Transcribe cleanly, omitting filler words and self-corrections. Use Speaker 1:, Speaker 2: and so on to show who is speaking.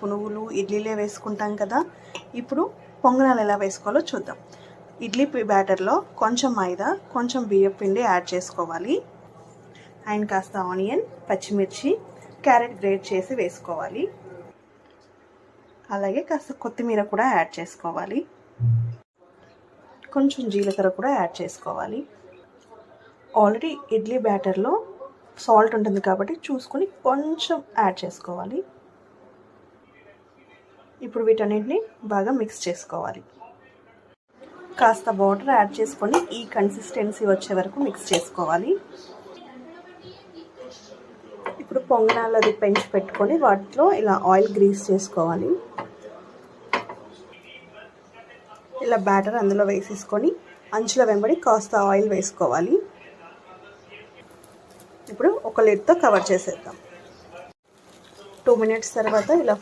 Speaker 1: పునుగులు ఇడ్లీలే వేసుకుంటాం కదా. ఇప్పుడు పొంగనాలు ఎలా వేసుకోవాలో చూద్దాం. ఇడ్లీ బ్యాటర్లో కొంచెం మైదా, కొంచెం బియ్యం పిండి యాడ్ చేసుకోవాలి. అండ్ కాస్త ఆనియన్, పచ్చిమిర్చి, క్యారెట్ గ్రేట్ చేసి వేసుకోవాలి. అలాగే కాస్త కొత్తిమీర కూడా యాడ్ చేసుకోవాలి. కొంచెం జీలకర్ర కూడా యాడ్ చేసుకోవాలి. ఆల్రెడీ ఇడ్లీ బ్యాటర్లో సాల్ట్ ఉంటుంది కాబట్టి చూసుకొని కొంచెం యాడ్ చేసుకోవాలి. ఇప్పుడు వీటన్నిటిని బాగా మిక్స్ చేసుకోవాలి. కాస్త వాటర్ యాడ్ చేసుకొని ఈ కన్సిస్టెన్సీ వచ్చే వరకు మిక్స్ చేసుకోవాలి. ఇప్పుడు పొంగనాలు అది పెంచి పెట్టుకొని వాటిలో ఇలా ఆయిల్ గ్రీస్ చేసుకోవాలి. ఇలా బ్యాటర్ అందులో వేసేసుకొని అంచుల వెంబడి కాస్త ఆయిల్ వేసుకోవాలి. ఇప్పుడు ఒక లిడ్తో కవర్ చేసేద్దాం. 2 minutes తర్వాత ఇలా